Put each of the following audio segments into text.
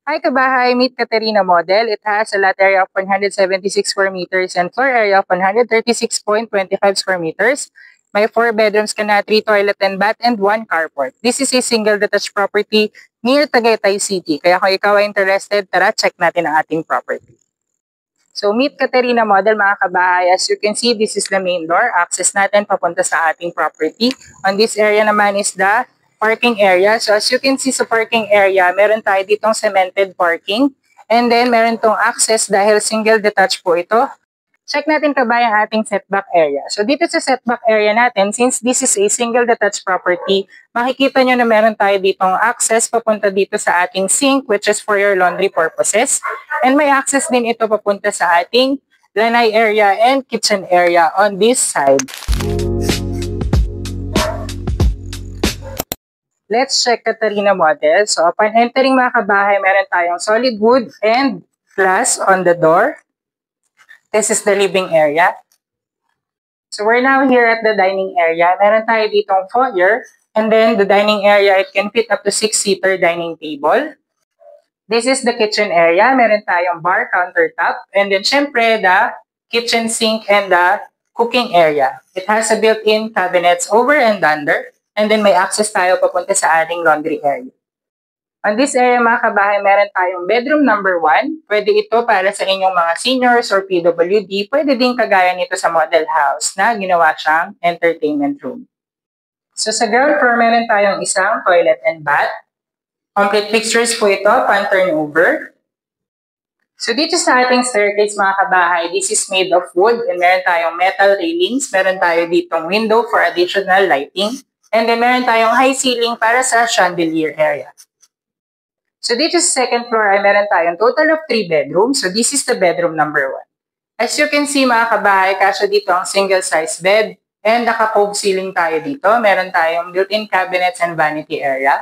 Hi kabahay, meet Katerina model. It has a lot area of 176 square meters and floor area of 136.25 square meters. May 4 bedrooms ka na, 3 toilet and bath, and 1 carport. This is a single detached property near Tagaytay City. Kaya kung ikaw ay interested, tara check natin ang ating property. So meet Katerina model mga kabahay. As you can see, this is the main door. Access natin papunta sa ating property. On this area naman is the parking area. So as you can see sa parking area, meron tayo ditong cemented parking. And then meron tong access dahil single detached po ito. Check natin kabayan ang ating setback area. So dito sa setback area natin, since this is a single detached property, makikita nyo na meron tayo ditong access papunta dito sa ating sink, which is for your laundry purposes. And may access din ito papunta sa ating lanay area and kitchen area on this side. Let's check Katerina model. So upon entering mga kabahay, meron tayong solid wood and glass on the door. This is the living area. So we're now here at the dining area. Meron tayo ditong foyer. And then the dining area, it can fit up to 6-seater dining table. This is the kitchen area. Meron tayong bar, countertop. And then syempre, the kitchen sink and the cooking area. It has a built-in cabinets over and under. And then may access tayo papunta sa ating laundry area. On this area mga kabahay, meron tayong bedroom number 1. Pwede ito para sa inyong mga seniors or PWD. Pwede din kagaya nito sa model house na ginawa siyang entertainment room. So sa ground floor, meron tayong isang toilet and bath. Complete fixtures po ito, pan turnover. So dito sa ating staircase mga kabahay, this is made of wood and meron tayong metal railings. Meron tayo ditong window for additional lighting. And then meron tayong high ceiling para sa chandelier area. So dito sa second floor ay meron tayong total of 3 bedrooms. So this is the bedroom number 1. As you can see mga kabahay, kasya dito ang single size bed and naka-cove ceiling tayo dito. Meron tayong built-in cabinets and vanity area.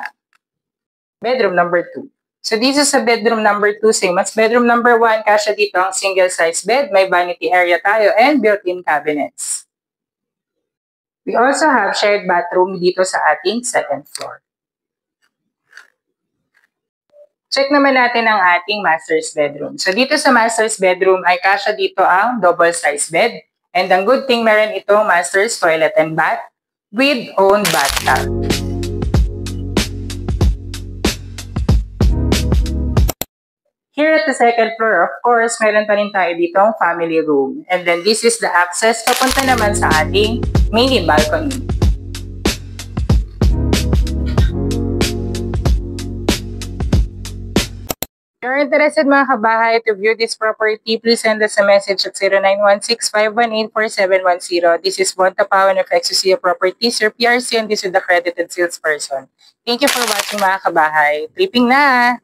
Bedroom number 2. So this is sa bedroom number 2, same as bedroom number 1, kasya dito ang single size bed, may vanity area tayo and built-in cabinets. We also have shared bathroom dito sa ating second floor. Check naman natin ang ating master's bedroom. So dito sa master's bedroom ay kasya dito ang double size bed. And ang good thing, meron itong master's toilet and bath with own bathtub. Here at the second floor, of course, meron pa rin tayo dito ang family room. And then this is the access papunta naman sa ating mini balcony. If you're interested mga kabahay to view this property, please send us a message at 0916-518-4710. This is Bon Tapawan of Exosia Properties, your PRC, and this is the accredited salesperson. Thank you for watching mga kabahay. Tripping na!